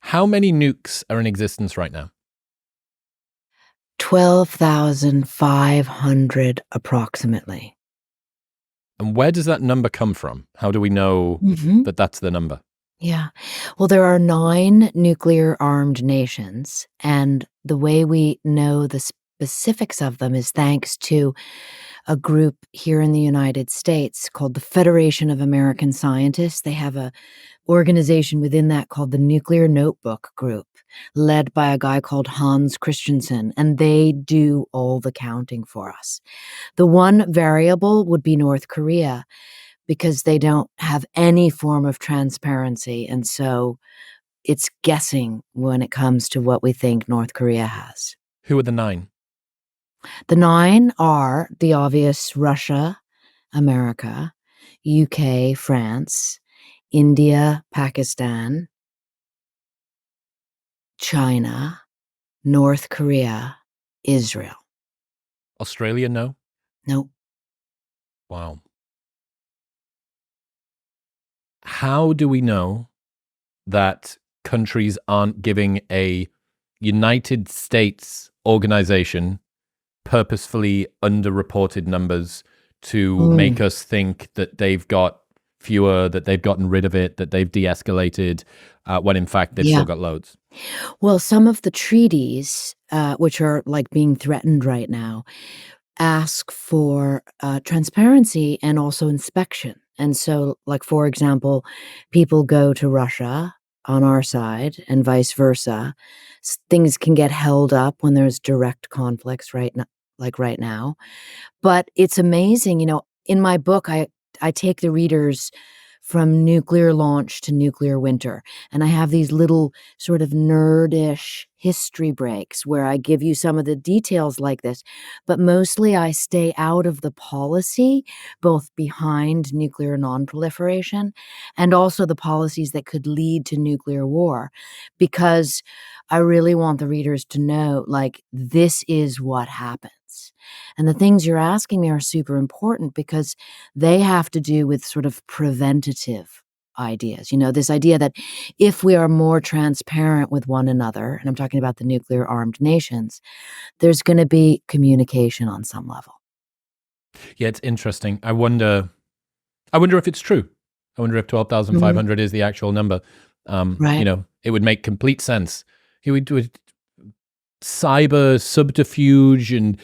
How many nukes are in existence right now? 12,500 approximately. And where does that number come from? How do we know Hmm. that that's the number? Yeah. Well, there are 9 nuclear-armed nations, and the way we know the specifics of them is thanks to a group here in the United States called the Federation of American Scientists. They have a organization within that called the Nuclear Notebook Group, led by a guy called Hans Christensen, and they do all the counting for us. The one variable would be North Korea because they don't have any form of transparency, and so it's guessing when it comes to what we think North Korea has. Who are the 9? The 9 are the obvious: Russia, America, UK, France, India, Pakistan, China, North Korea, Israel. Australia, no? Nope. Wow. How do we know that countries aren't giving a United States organization purposefully underreported numbers to make us think that they've got fewer, that they've gotten rid of it, that they've de-escalated, when in fact they've Yeah. still got loads? Well, some of the treaties, which are like being threatened right now, ask for transparency and also inspection. And so, like, for example, people go to Russia on our side and vice versa. Things can get held up when there's direct conflicts right now. But it's amazing, in my book, I take the readers from nuclear launch to nuclear winter, and I have these little sort of nerdish history breaks where I give you some of the details like this, but mostly I stay out of the policy, both behind nuclear nonproliferation and also the policies that could lead to nuclear war, because I really want the readers to know, like, this is what happens. And the things you're asking me are super important because they have to do with sort of preventative ideas. This idea that if we are more transparent with one another, and I'm talking about the nuclear armed nations, there's going to be communication on some level. Yeah, it's interesting. I wonder if it's true. I wonder if 12,500 is the actual number. Right. It would make complete sense. He would do cyber subterfuge and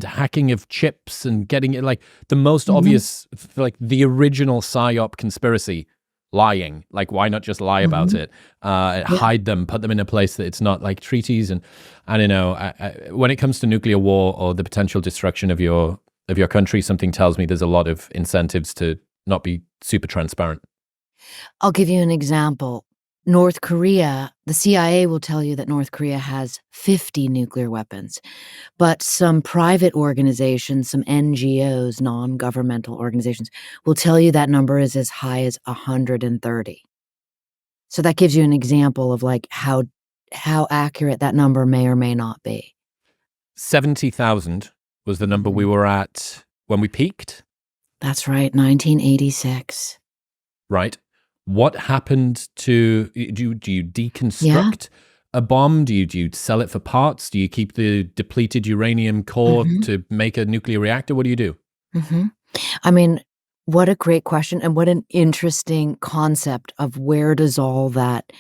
hacking of chips and getting it, like the most obvious, like the original PSYOP conspiracy, lying. Like, why not just lie about it? Hide them, put them in a place that it's not, like treaties. And I don't know. When it comes to nuclear war or the potential destruction of your country, something tells me there's a lot of incentives to not be super transparent. I'll give you an example. North Korea, the CIA will tell you that North Korea has 50 nuclear weapons, but some private organizations, some NGOs, non-governmental organizations, will tell you that number is as high as 130. So that gives you an example of like how accurate that number may or may not be. 70,000 was the number we were at when we peaked. That's right, 1986. Right. What happened to, do you deconstruct a bomb? Do you sell it for parts? Do you keep the depleted uranium core to make a nuclear reactor? What do you do? I mean, what a great question, and what an interesting concept of where does all that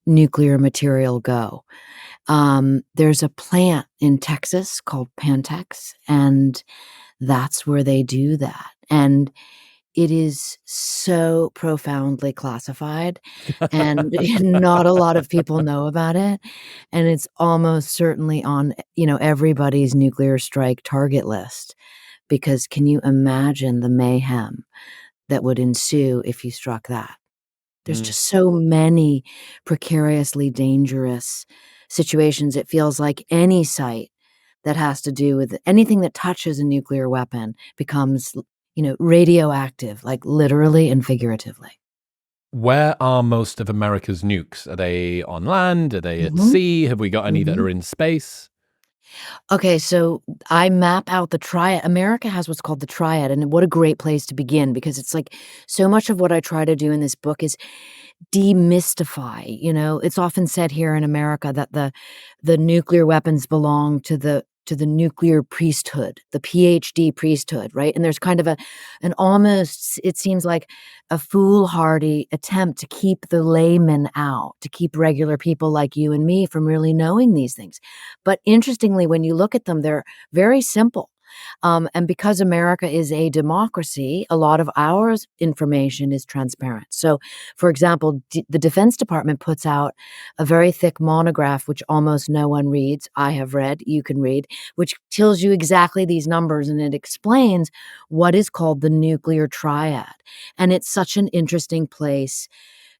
nuclear material go. There's a plant in Texas called Pantex, and that's where they do that. And it is so profoundly classified, and not a lot of people know about it. And it's almost certainly on, everybody's nuclear strike target list, because can you imagine the mayhem that would ensue if you struck that? There's just so many precariously dangerous situations. It feels like any site that has to do with anything that touches a nuclear weapon becomes, radioactive, like literally and figuratively. Where are most of America's nukes? Are they on land? Are they at sea? Have we got any that are in space? Okay, so I map out the triad. America has what's called the triad, and what a great place to begin, because it's like so much of what I try to do in this book is demystify. It's often said here in America that the nuclear weapons belong to the nuclear priesthood, the PhD priesthood, right? And there's kind of an almost, it seems like, a foolhardy attempt to keep the layman out, to keep regular people like you and me from really knowing these things. But interestingly, when you look at them, they're very simple. And because America is a democracy, a lot of our information is transparent. So, for example, the Defense Department puts out a very thick monograph, which almost no one reads. I have read, you can read, which tells you exactly these numbers, and it explains what is called the nuclear triad. And it's such an interesting place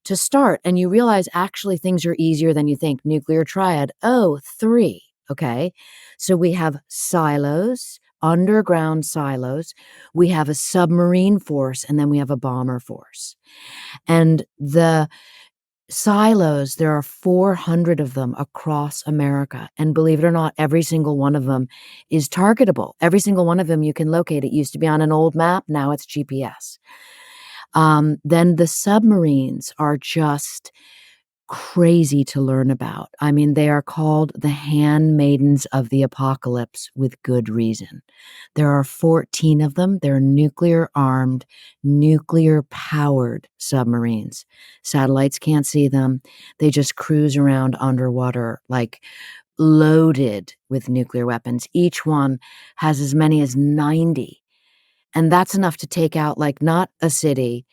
to start. And you realize actually things are easier than you think. Nuclear triad, oh, three. Okay. So we have silos, underground silos. We have a submarine force, and then we have a bomber force. And the silos, there are 400 of them across America. And believe it or not, every single one of them is targetable. Every single one of them you can locate. It used to be on an old map. Now it's GPS. Then the submarines are just crazy to learn about. I mean, they are called the handmaidens of the apocalypse with good reason. There are 14 of them. They're nuclear armed, nuclear powered submarines. Satellites can't see them. They just cruise around underwater, like loaded with nuclear weapons. Each one has as many as 90. And that's enough to take out, like, not a city,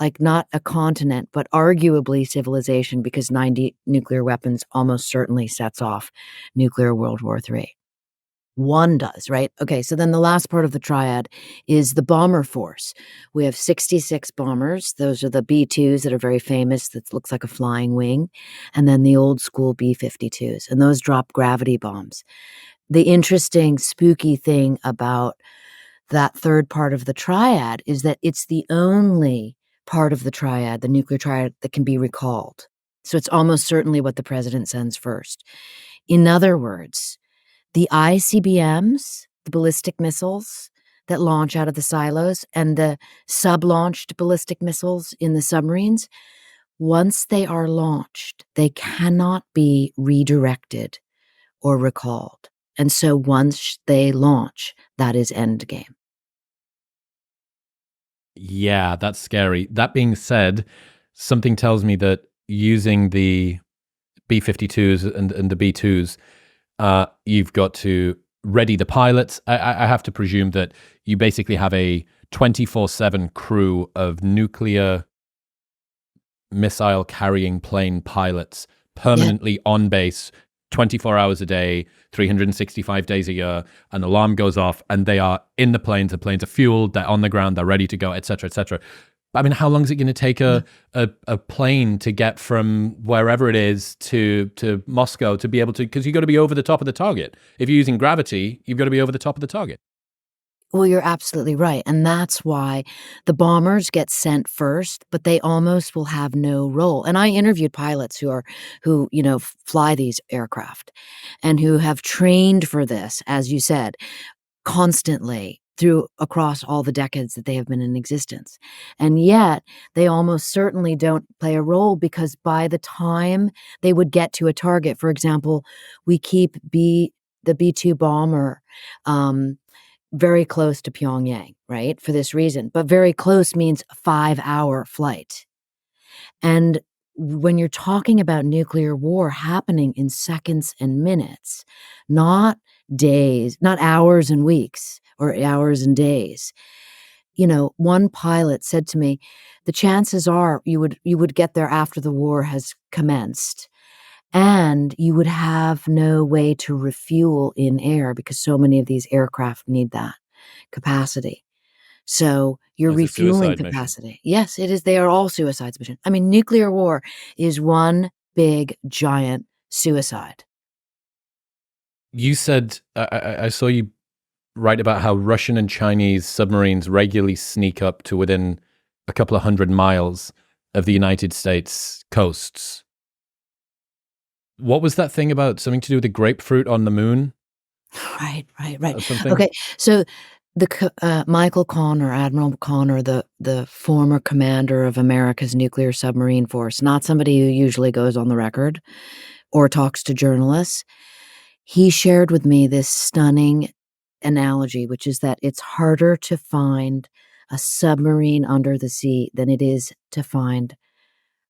like, not a continent, but arguably civilization, because 90 nuclear weapons almost certainly sets off nuclear World War III. One does, right? Okay, so then the last part of the triad is the bomber force. We have 66 bombers. Those are the B-2s that are very famous, that looks like a flying wing, and then the old school B-52s, and those drop gravity bombs. The interesting, spooky thing about that third part of the triad is that it's the only part of the triad, the nuclear triad, that can be recalled. So it's almost certainly what the president sends first. In other words, the ICBMs, the ballistic missiles that launch out of the silos, and the sub-launched ballistic missiles in the submarines, once they are launched, they cannot be redirected or recalled. And so once they launch, that is endgame. Yeah, that's scary. That being said, something tells me that using the B-52s and the B-2s, you've got to ready the pilots. I have to presume that you basically have a 24/7 crew of nuclear missile carrying plane pilots permanently on base 24 hours a day, 365 days a year. An alarm goes off and they are in the planes are fueled, they're on the ground, they're ready to go, etc., etc. I mean, how long is it going to take a plane to get from wherever it is to Moscow to be able to, because you've got to be over the top of the target. If you're using gravity, you've got to be over the top of the target. Well, you're absolutely right. And that's why the bombers get sent first, but they almost will have no role. And I interviewed pilots who fly these aircraft and who have trained for this, as you said, constantly across all the decades that they have been in existence. And yet they almost certainly don't play a role, because by the time they would get to a target, for example, we keep the B-2 bomber, very close to Pyongyang, right? For this reason. But very close means a 5-hour flight. And when you're talking about nuclear war happening in seconds and minutes, not days, not hours and weeks or hours and days. One pilot said to me, the chances are you would get there after the war has commenced. And you would have no way to refuel in air, because so many of these aircraft need that capacity. So your As a refueling suicide mission. capacity. Yes, it is. They are all suicides mission. I mean, nuclear war is one big, giant suicide. You said, I saw you write about how Russian and Chinese submarines regularly sneak up to within a couple of 100 miles of the United States coasts. What was that thing about something to do with the grapefruit on the moon? Right. or something? Okay, so Michael Connor, Admiral Connor, the former commander of America's nuclear submarine force, not somebody who usually goes on the record or talks to journalists, he shared with me this stunning analogy, which is that it's harder to find a submarine under the sea than it is to find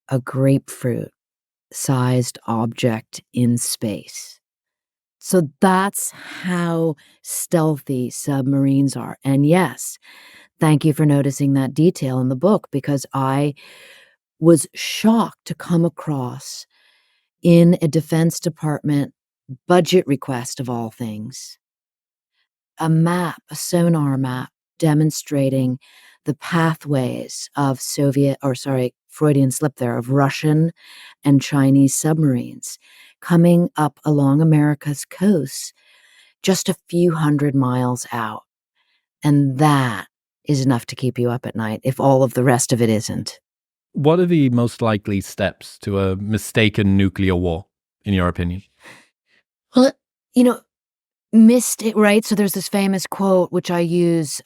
a grapefruit-sized object in space. So that's how stealthy submarines are. And yes, thank you for noticing that detail in the book because I was shocked to come across in a Defense Department budget request of all things, a map, a sonar map demonstrating the pathways of Freudian slip there, of Russian and Chinese submarines coming up along America's coast just a few hundred miles out. And that is enough to keep you up at night if all of the rest of it isn't. What are the most likely steps to a mistaken nuclear war, in your opinion? Well, missed it, right? So there's this famous quote, which I use,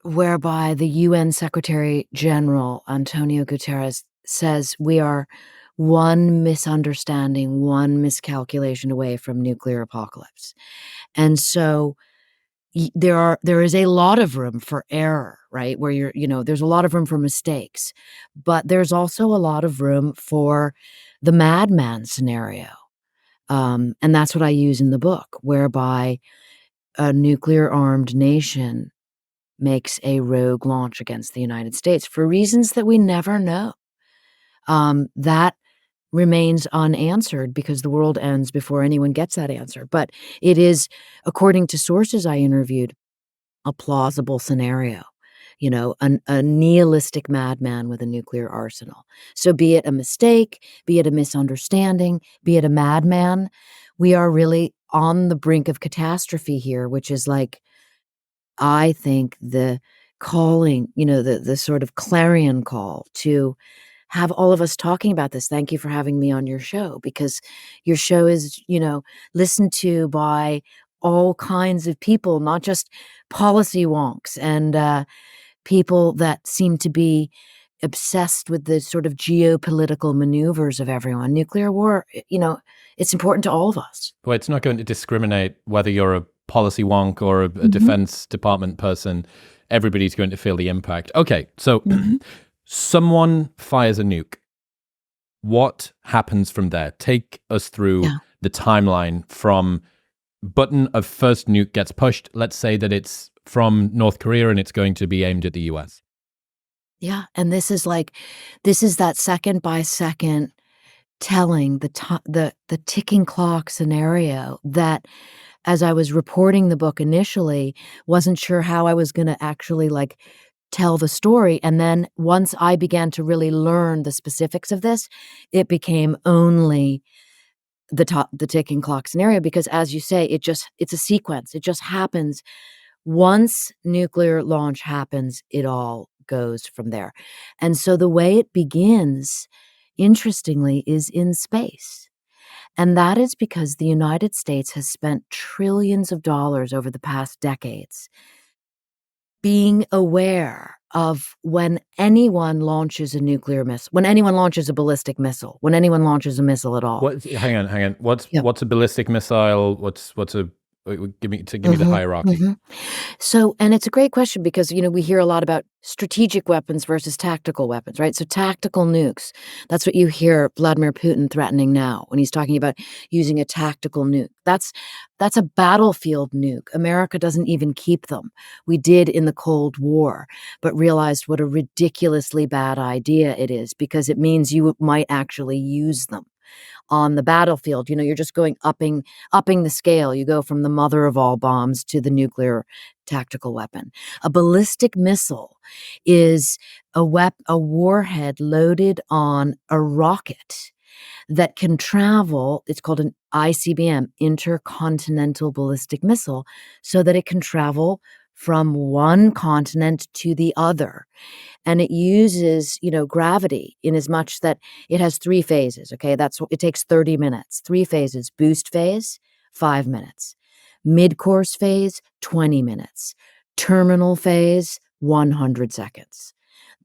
whereby the UN Secretary General, Antonio Guterres, says we are one misunderstanding, one miscalculation away from nuclear apocalypse. And so there is a lot of room for error, right? Where there's a lot of room for mistakes, but there's also a lot of room for the madman scenario. And that's what I use in the book, whereby a nuclear armed nation makes a rogue launch against the United States for reasons that we never know. That remains unanswered because the world ends before anyone gets that answer. But it is, according to sources I interviewed, a plausible scenario, a nihilistic madman with a nuclear arsenal. So be it a mistake, be it a misunderstanding, be it a madman, we are really on the brink of catastrophe here, which is like, I think the calling, the sort of clarion call to have all of us talking about this. Thank you for having me on your show because your show is, listened to by all kinds of people, not just policy wonks and people that seem to be obsessed with the sort of geopolitical maneuvers of everyone. Nuclear war, it's important to all of us. Well, it's not going to discriminate whether you're a policy wonk or a Mm-hmm. Defense Department person. Everybody's going to feel the impact. Okay, so Mm-hmm. someone fires a nuke. What happens from there? Take us through the timeline from button of first nuke gets pushed. Let's say that it's from North Korea and it's going to be aimed at the US. Yeah, and this is that second by second telling the ticking clock scenario that, as I was reporting the book initially, wasn't sure how I was going to actually tell the story. And then once I began to really learn the specifics of this, it became only the ticking clock scenario because, as you say, it's a sequence. It just happens. Once nuclear launch happens, it all goes from there. And so the way it begins, interestingly, is in space. And that is because the United States has spent trillions of dollars over the past decades being aware of when anyone launches a nuclear missile, when anyone launches a ballistic missile, when anyone launches a missile at all. Hang on. What's a ballistic missile? What's a give me the hierarchy. Mm-hmm. So, and it's a great question because, we hear a lot about strategic weapons versus tactical weapons, right? So tactical nukes, that's what you hear Vladimir Putin threatening now when he's talking about using a tactical nuke. That's a battlefield nuke. America doesn't even keep them. We did in the Cold War, but realized what a ridiculously bad idea it is because it means you might actually use them on the battlefield. You're just going upping the scale. You go from the mother of all bombs to the nuclear tactical weapon. A ballistic missile is a warhead loaded on a rocket that can travel. It's called an ICBM, intercontinental ballistic missile, so that it can travel from one continent to the other. And it uses, gravity in as much that it has 3 phases. Okay. It takes 30 minutes, 3 phases: boost phase, 5 minutes. Mid-course phase, 20 minutes. Terminal phase, 100 seconds.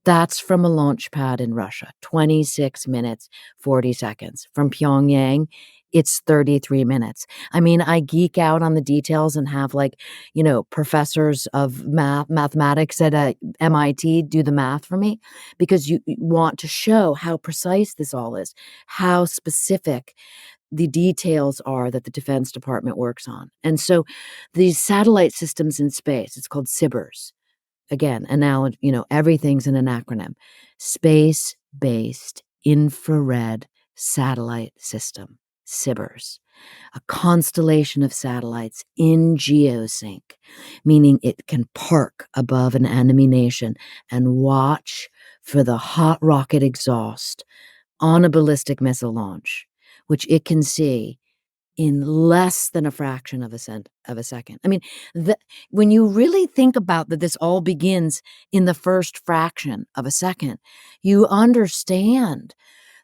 That's from a launch pad in Russia, 26 minutes, 40 seconds. From Pyongyang, it's 33 minutes. I mean, I geek out on the details and have professors of mathematics at MIT do the math for me, because you want to show how precise this all is, how specific the details are that the Defense Department works on. And so these satellite systems in space, it's called SBIRS. Again, everything's in an acronym. Space-based infrared satellite system, SBIRS. A constellation of satellites in geosync, meaning it can park above an enemy nation and watch for the hot rocket exhaust on a ballistic missile launch, which it can see in less than a fraction of a second. I mean, when you really think about that, this all begins in the first fraction of a second, you understand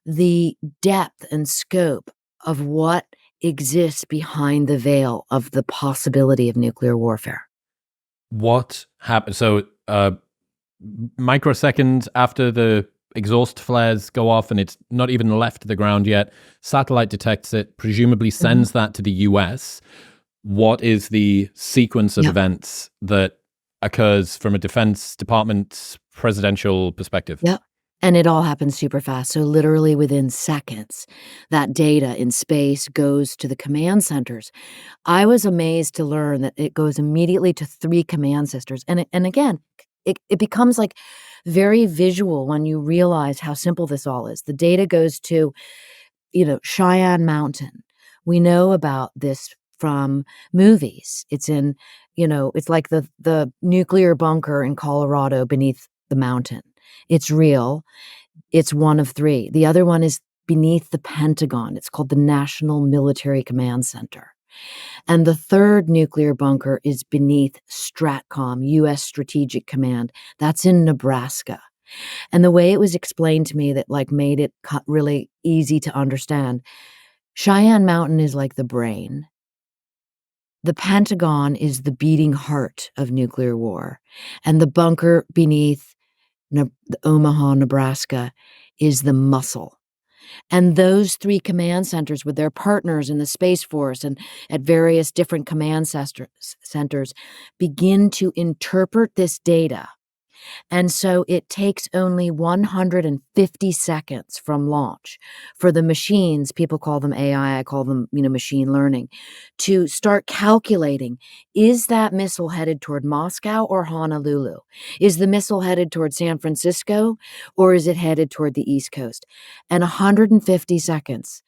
the depth and scope of what exists behind the veil of the possibility of nuclear warfare. What happened? So, microseconds after the exhaust flares go off and it's not even left the ground yet, satellite detects it, presumably sends that to the US. What is the sequence of events that occurs from a Defense Department presidential perspective? Yeah. And it all happens super fast. So literally within seconds, that data in space goes to the command centers. I was amazed to learn that it goes immediately to 3 command centers. And again, it becomes like very visual when you realize how simple this all is. The data goes to, Cheyenne Mountain. We know about this from movies. It's in, it's like the nuclear bunker in Colorado beneath the mountain. It's real. It's one of 3. The other one is beneath the Pentagon. It's called the National Military Command Center. And the 3rd nuclear bunker is beneath STRATCOM, U.S. Strategic Command. That's in Nebraska. And the way it was explained to me that made it really easy to understand, Cheyenne Mountain is like the brain. The Pentagon is the beating heart of nuclear war. And the bunker beneath Omaha, Nebraska is the muscle. And those 3 command centers with their partners in the Space Force and at various different command centers begin to interpret this data. And so it takes only 150 seconds from launch for the machines, people call them AI, I call them, machine learning, to start calculating, is that missile headed toward Moscow or Honolulu? Is the missile headed toward San Francisco or is it headed toward the East Coast? And 150 seconds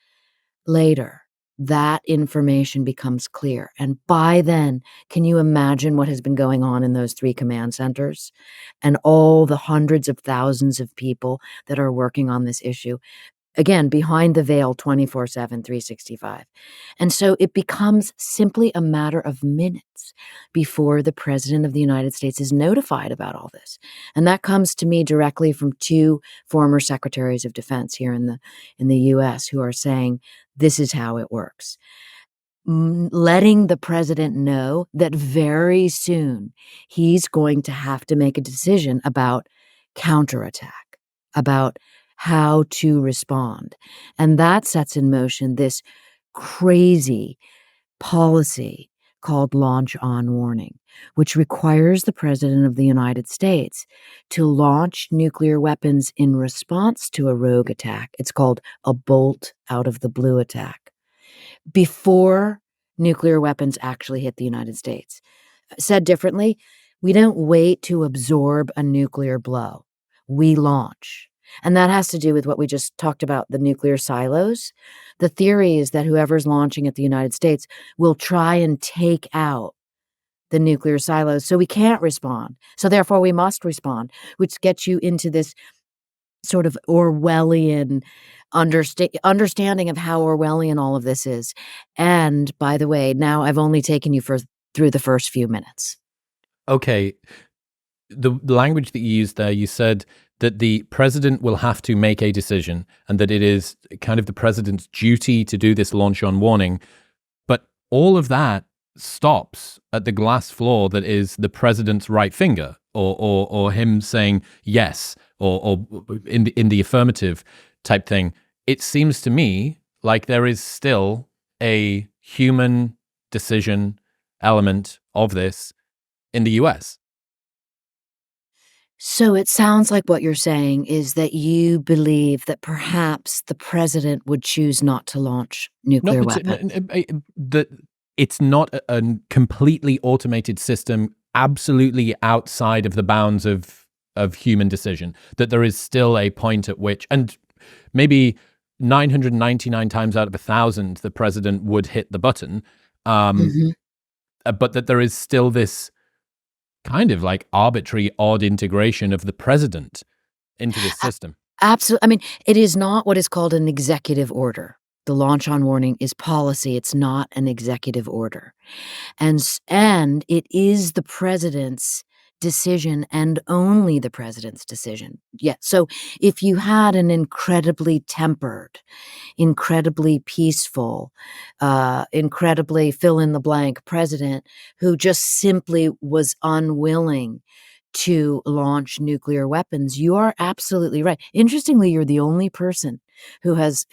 later, that information becomes clear. And by then, can you imagine what has been going on in those 3 command centers and all the hundreds of thousands of people that are working on this issue? Again, behind the veil, 24/7, 365. And so it becomes simply a matter of minutes before the President of the United States is notified about all this. And that comes to me directly from 2 former secretaries of defense here in the US who are saying, this is how it works. Letting the president know that very soon he's going to have to make a decision about counterattack, about how to respond. And that sets in motion this crazy policy called launch on warning, which requires the President of the United States to launch nuclear weapons in response to a rogue attack. It's called a bolt out of the blue attack, before nuclear weapons actually hit the United States. Said differently, we don't wait to absorb a nuclear blow. We launch. And that has to do with what we just talked about, the nuclear silos. The theory is that whoever's launching at the United States will try and take out the nuclear silos. So we can't respond. So therefore we must respond, which gets you into this sort of Orwellian understanding of how Orwellian all of this is. And by the way, now I've only taken you through the first few minutes. Okay. The language that you used there, you said that the president will have to make a decision and that it is kind of the president's duty to do this launch on warning. But all of that stops at the glass floor that is the president's right finger, or him saying yes, or in the affirmative type thing. It seems to me like there is still a human decision element of this in the US. So it sounds like what you're saying is that you believe that perhaps the president would choose not to launch nuclear weapons. That it's not a completely automated system, absolutely outside of the bounds of human decision. That there is still a point at which, and maybe 999 times out of 1,000, the president would hit the button, but that there is still this kind of like arbitrary, odd integration of the president into this system. Absolutely. I mean, it is not what is called an executive order. The launch on warning is policy. It's not an executive order. And it is the president's decision and only the president's decision. Yeah. So if you had an incredibly tempered, incredibly peaceful, incredibly fill in the blank president who just simply was unwilling to launch nuclear weapons, you are absolutely right. Interestingly, you're the only person who has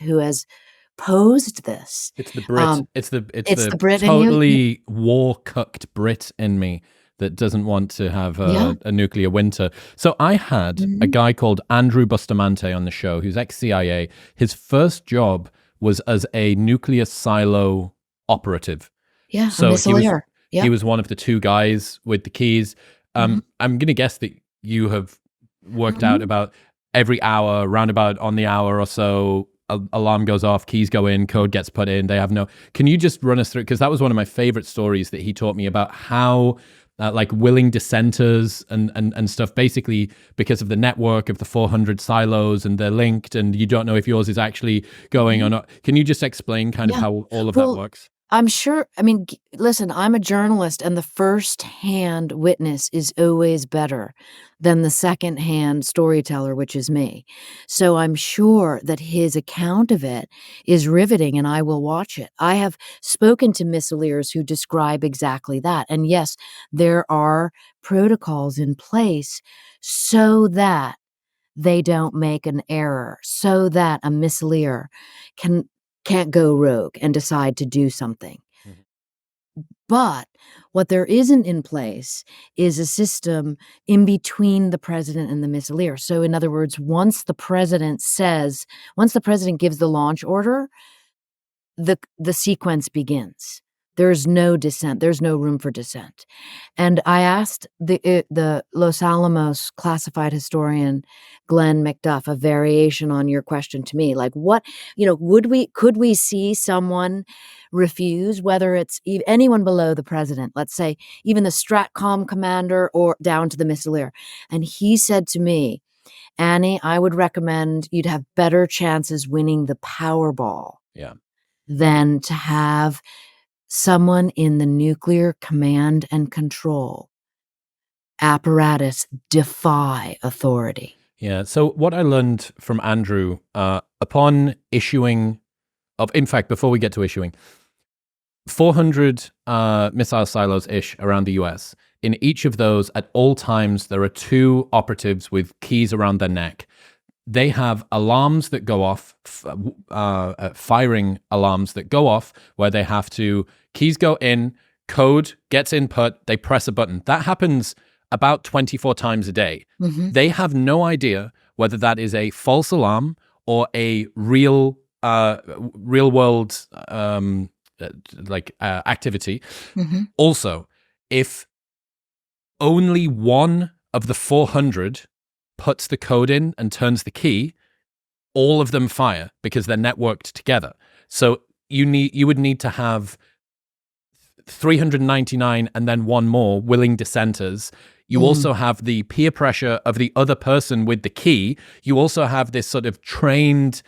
posed this. It's the Brit. It's the Brit totally war-cucked Brit in me that doesn't want to have a nuclear winter. So I had a guy called Andrew Bustamante on the show, who's ex-CIA. His first job was as a nuclear silo operative. Yeah, so a missileer. He was one of the two guys with the keys. I'm going to guess that you have worked out about every hour, roundabout on the hour or so, alarm goes off, keys go in, code gets put in. They have no. Can you just run us through? Because that was one of my favorite stories that he taught me about how like willing dissenters and stuff, basically because of the network of the 400 silos and they're linked and you don't know if yours is actually going or not. Can you just explain kind of how all of that works? I'm sure. I mean, listen, I'm a journalist and the first-hand witness is always better than the second-hand storyteller, which is me. So I'm sure that his account of it is riveting and I will watch it. I have spoken to missileers who describe exactly that. And yes, there are protocols in place so that they don't make an error, so that a missileer can't go rogue and decide to do something. But what there isn't in place is a system in between the president and the missileer. So in other words, once the president gives the launch order, the sequence begins. There's no dissent. There's no room for dissent. And I asked the Los Alamos classified historian Glenn McDuff a variation on your question to me, like what, could we see someone refuse, whether it's anyone below the president, let's say even the Stratcom commander or down to the missileer. And he said to me, Annie, I would recommend you'd have better chances winning the Powerball than to have someone in the nuclear command and control apparatus defy authority. Yeah. So what I learned from Andrew upon issuing in fact, before we get to issuing, 400 missile silos-ish around the US. In each of those, at all times, there are two operatives with keys around their neck. They have alarms that go off, firing alarms that go off, where they have to, keys go in, code gets input, they press a button. That happens about 24 times a day. They have no idea whether that is a false alarm or a real world activity. Also, if only one of the 400 puts the code in and turns the key, all of them fire because they're networked together. So you would need to have 399 and then one more willing dissenters. You also have the peer pressure of the other person with the key. You also have this sort of trained,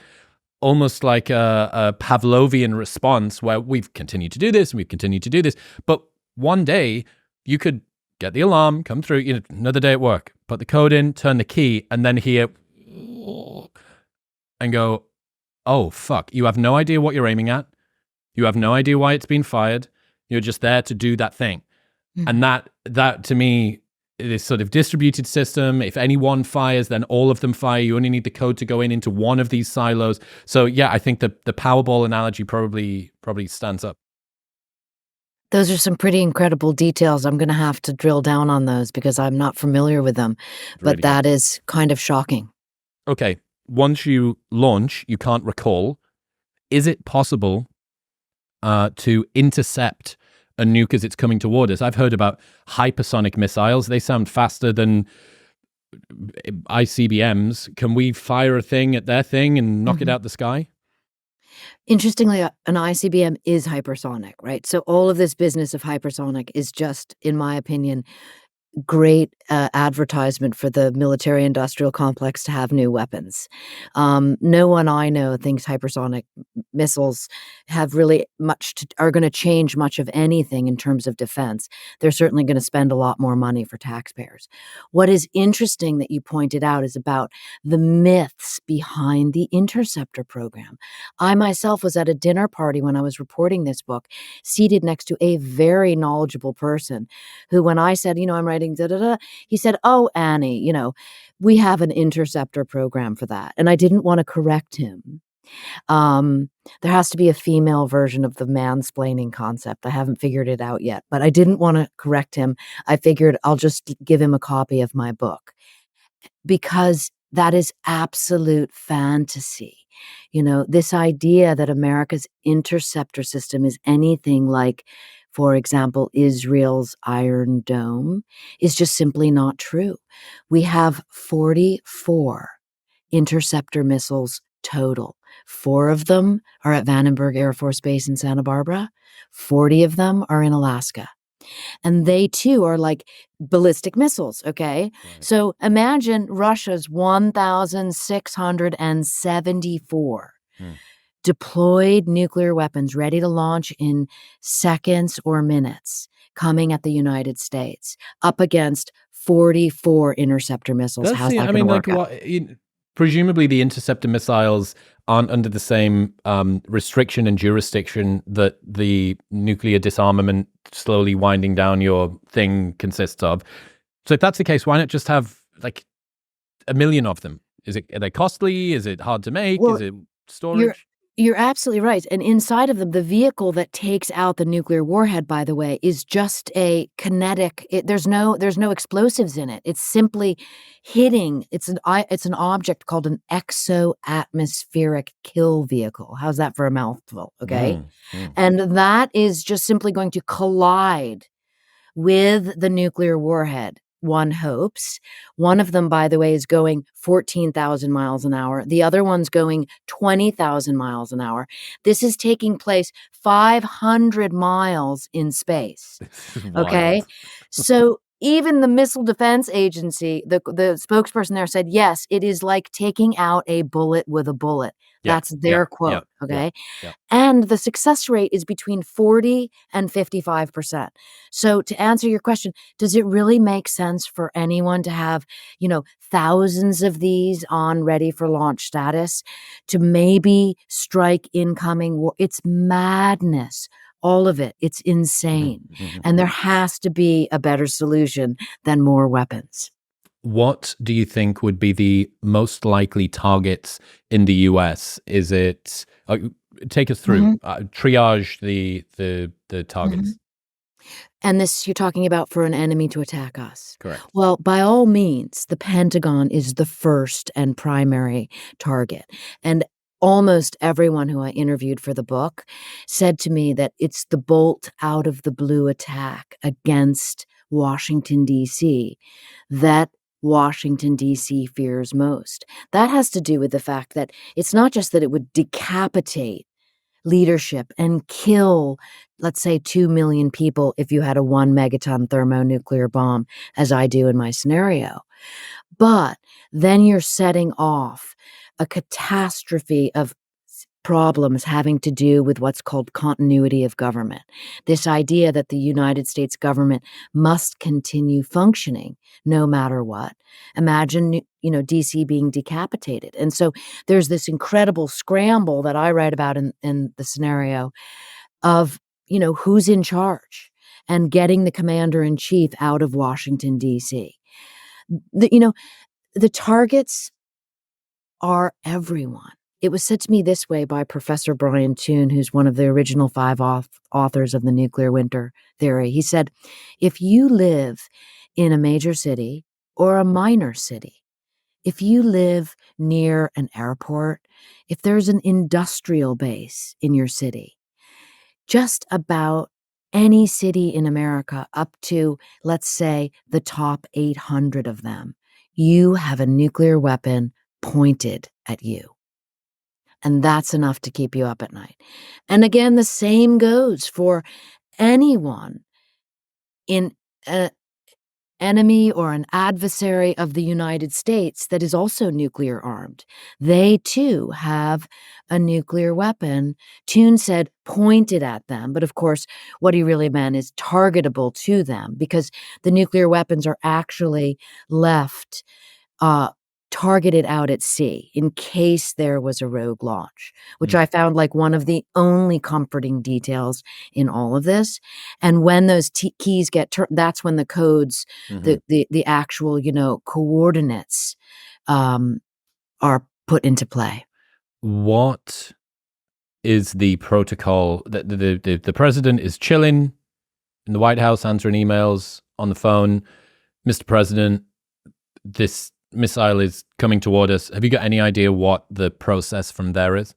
almost like a Pavlovian response where we've continued to do this and we've continued to do this. But one day you could get the alarm, come through, another day at work, put the code in, turn the key, and then hear and go, oh, fuck. You have no idea what you're aiming at. You have no idea why it's been fired. You're just there to do that thing. Mhm. And that to me, this sort of distributed system, if any one fires, then all of them fire. You only need the code to go into one of these silos. So yeah, I think the Powerball analogy probably stands up. Those are some pretty incredible details. I'm going to have to drill down on those because I'm not familiar with them. But Really that is kind of shocking. Okay, once you launch, you can't recall. Is it possible to intercept a nuke as it's coming toward us? I've heard about hypersonic missiles. They sound faster than ICBMs. Can we fire a thing at their thing and knock it out the sky? Interestingly, an ICBM is hypersonic, right? So all of this business of hypersonic is just, in my opinion, great advertisement for the military-industrial complex to have new weapons. No one I know thinks hypersonic missiles have really are going to change much of anything in terms of defense. They're certainly going to spend a lot more money for taxpayers. What is interesting that you pointed out is about the myths behind the Interceptor program. I myself was at a dinner party when I was reporting this book, seated next to a very knowledgeable person who, when I said, I'm writing da-da-da, he said, "Oh, Annie, we have an Interceptor program for that." And I didn't want to correct him. There has to be a female version of the mansplaining concept. I haven't figured it out yet, but I didn't want to correct him. I figured I'll just give him a copy of my book because that is absolute fantasy. This idea that America's interceptor system is anything like, for example, Israel's Iron Dome is just simply not true. We have 44 interceptor missiles total. 4 of them are at Vandenberg Air Force Base in Santa Barbara. 40 of them are in Alaska. And they too are like ballistic missiles, okay? Right. So imagine Russia's 1,674 deployed nuclear weapons ready to launch in seconds or minutes coming at the United States up against 44 interceptor missiles. How's that going to work out? Presumably the interceptor missiles aren't under the same restriction and jurisdiction that the nuclear disarmament slowly winding down your thing consists of. So if that's the case, why not just have like 1 million of them? Are they costly? Is it hard to make? Well, is it storage? You're absolutely right. And inside of them, the vehicle that takes out the nuclear warhead, by the way, is just a kinetic. There's no explosives in it. It's simply hitting. It's an object called an exo-atmospheric kill vehicle. How's that for a mouthful? Okay, and that is just simply going to collide with the nuclear warhead. One hopes. One of them, by the way, is going 14,000 miles an hour. The other one's going 20,000 miles an hour. This is taking place 500 miles in space. Okay? So even the Missile Defense Agency, the spokesperson there said, yes, it is like taking out a bullet with a bullet. That's their quote. Okay. And the success rate is between 40 and 55%. So to answer your question, does it really make sense for anyone to have, thousands of these on ready for launch status to maybe strike incoming war? It's madness. All of it. It's insane. And there has to be a better solution than more weapons. What do you think would be the most likely targets in the US? Is it take us through triage the targets? And this you're talking about for an enemy to attack us. Correct. Well, by all means, the Pentagon is the first and primary target. And almost everyone who I interviewed for the book said to me that it's the bolt out of the blue attack against Washington, D.C. that Washington, D.C. fears most. That has to do with the fact that it's not just that it would decapitate leadership and kill, let's say, 2 million people if you had a 1 megaton thermonuclear bomb, as I do in my scenario. But then you're setting off a catastrophe of problems having to do with what's called continuity of government. This idea that the United States government must continue functioning no matter what. Imagine, DC being decapitated. And so there's this incredible scramble that I write about in the scenario of who's in charge and getting the commander-in-chief out of Washington, D.C. The targets are everyone. It was said to me this way by Professor Brian Toon, who's one of the original 5 authors of the nuclear winter theory. He said, if you live in a major city or a minor city, if you live near an airport, if there's an industrial base in your city, just about any city in America up to, let's say, the top 800 of them, you have a nuclear weapon pointed at you. And that's enough to keep you up at night. And again, the same goes for anyone in an enemy or an adversary of the United States that is also nuclear armed. They too have a nuclear weapon, Toon said, pointed at them. But of course, what he really meant is targetable to them, because the nuclear weapons are actually left targeted out at sea in case there was a rogue launch, which I found like one of the only comforting details in all of this. And when those keys get turned, that's when the codes, the actual, coordinates are put into play. What is the protocol that the president is chilling in the White House, answering emails on the phone? Mr. President, this missile is coming toward us. Have you got any idea what the process from there is?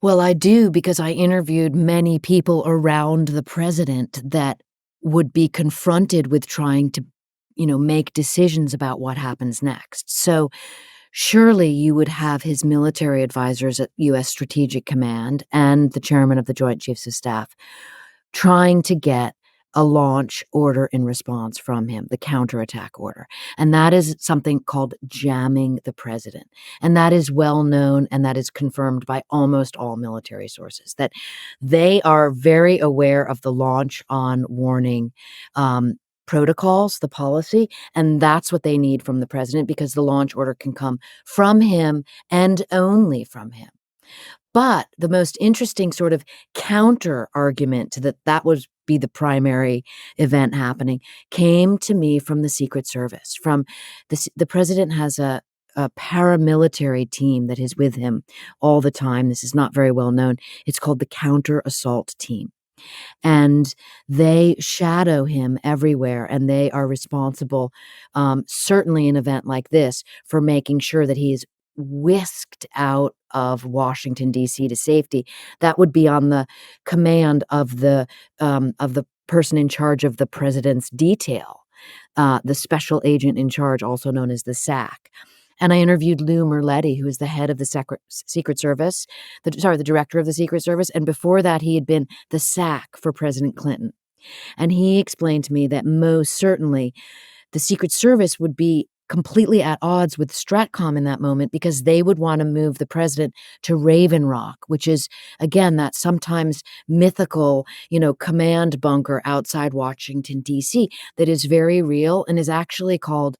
Well, I do, because I interviewed many people around the president that would be confronted with trying to, make decisions about what happens next. So surely you would have his military advisors at U.S. Strategic Command and the chairman of the Joint Chiefs of Staff trying to get a launch order in response from him, the counterattack order. And that is something called jamming the president. And that is well known, and that is confirmed by almost all military sources, that they are very aware of the launch on warning protocols, the policy, and that's what they need from the president, because the launch order can come from him and only from him. But the most interesting sort of counter argument to that would be the primary event happening came to me from the Secret Service. From the president has a paramilitary team that is with him all the time. This is not very well known. It's called the Counter Assault Team. And they shadow him everywhere, and they are responsible, certainly in an event like this, for making sure that he is whisked out of Washington, D.C. to safety. That would be on the command of the person in charge of the president's detail, the special agent in charge, also known as the SAC. And I interviewed Lou Merletti, who is the head of the Secret Service, the director of the Secret Service. And before that, he had been the SAC for President Clinton. And he explained to me that most certainly the Secret Service would be completely at odds with Stratcom in that moment, because they would want to move the president to Raven Rock, which is, again, that sometimes mythical, command bunker outside Washington, D.C. that is very real and is actually called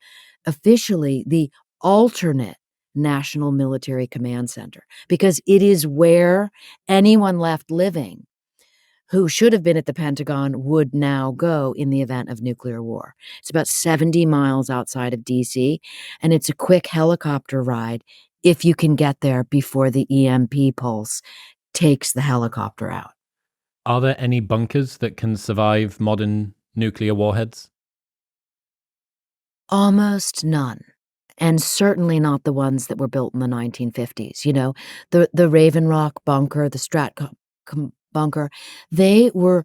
officially the alternate National Military Command Center, because it is where anyone left living who should have been at the Pentagon would now go in the event of nuclear war. It's about 70 miles outside of D.C., and it's a quick helicopter ride if you can get there before the EMP pulse takes the helicopter out. Are there any bunkers that can survive modern nuclear warheads? Almost none. And certainly not the ones that were built in the 1950s. The Raven Rock bunker, the Stratcom bunker, they were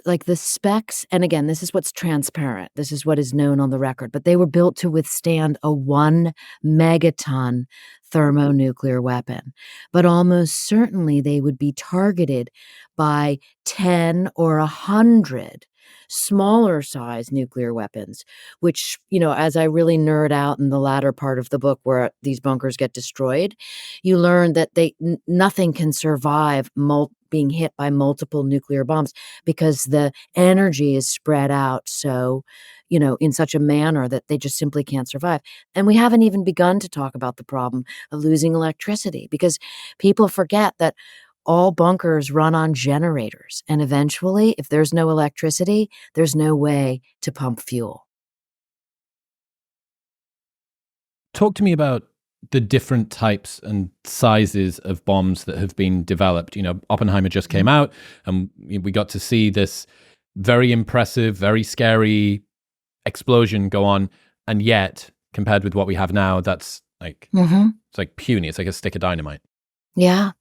like the specs. And again, this is what's transparent. This is what is known on the record. But they were built to withstand a 1 megaton thermonuclear weapon. But almost certainly they would be targeted by 10 or 100 smaller size nuclear weapons, which, as I really nerd out in the latter part of the book where these bunkers get destroyed, you learn that nothing can survive being hit by multiple nuclear bombs, because the energy is spread out so, in such a manner that they just simply can't survive. And we haven't even begun to talk about the problem of losing electricity, because people forget that all bunkers run on generators. And eventually, if there's no electricity, there's no way to pump fuel. Talk to me about the different types and sizes of bombs that have been developed. Oppenheimer just came out, and we got to see this very impressive, very scary explosion go on. And yet, compared with what we have now, that's like, it's like puny. It's like a stick of dynamite. Yeah.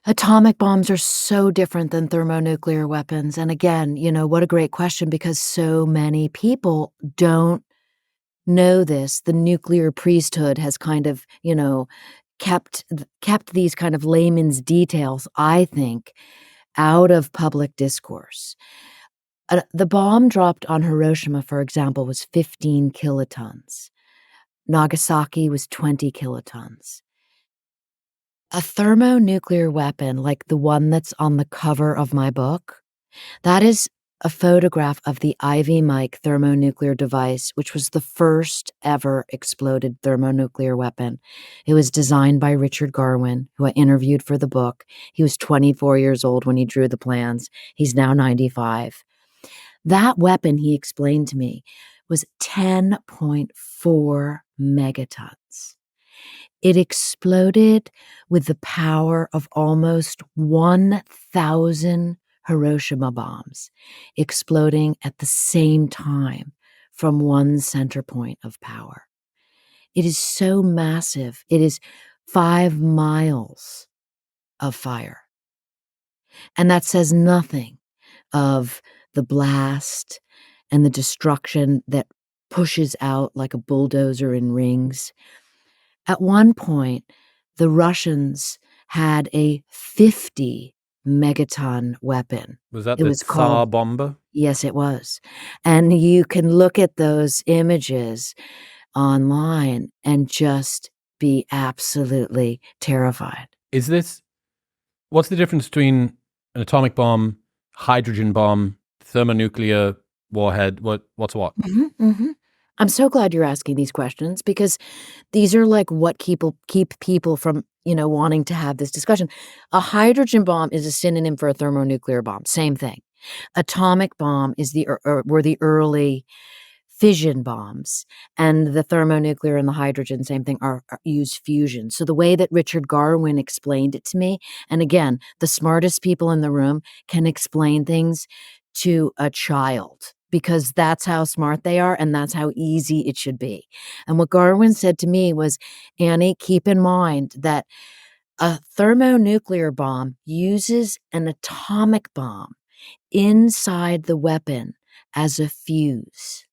Atomic bombs are so different than thermonuclear weapons. And again, what a great question, because so many people don't know this. The nuclear priesthood has kind of, kept these kind of layman's details, I think, out of public discourse. The bomb dropped on Hiroshima, for example, was 15 kilotons. Nagasaki was 20 kilotons. A thermonuclear weapon, like the one that's on the cover of my book, that is a photograph of the Ivy Mike thermonuclear device, which was the first ever exploded thermonuclear weapon. It was designed by Richard Garwin, who I interviewed for the book. He was 24 years old when he drew the plans. He's now 95. That weapon, he explained to me, was 10.4 megatons. It exploded with the power of almost 1,000 Hiroshima bombs, exploding at the same time from one center point of power. It is so massive. It is 5 miles of fire. And that says nothing of the blast and the destruction that pushes out like a bulldozer in rings. At one point, the Russians had a 50 megaton weapon. Was that It the was Tsar called, bomber? yes, it was. And you can look at those images online and just be absolutely terrified. What's the difference between an atomic bomb, hydrogen bomb, thermonuclear warhead? What's what? I'm so glad you're asking these questions, because these are like what keep people from, wanting to have this discussion. A hydrogen bomb is a synonym for a thermonuclear bomb. Same thing. Atomic bomb were the early fission bombs, and the thermonuclear and the hydrogen, same thing, use fusion. So the way that Richard Garwin explained it to me, and again, the smartest people in the room can explain things to a child, because that's how smart they are and that's how easy it should be. And what Garwin said to me was, Annie, keep in mind that a thermonuclear bomb uses an atomic bomb inside the weapon as a fuse.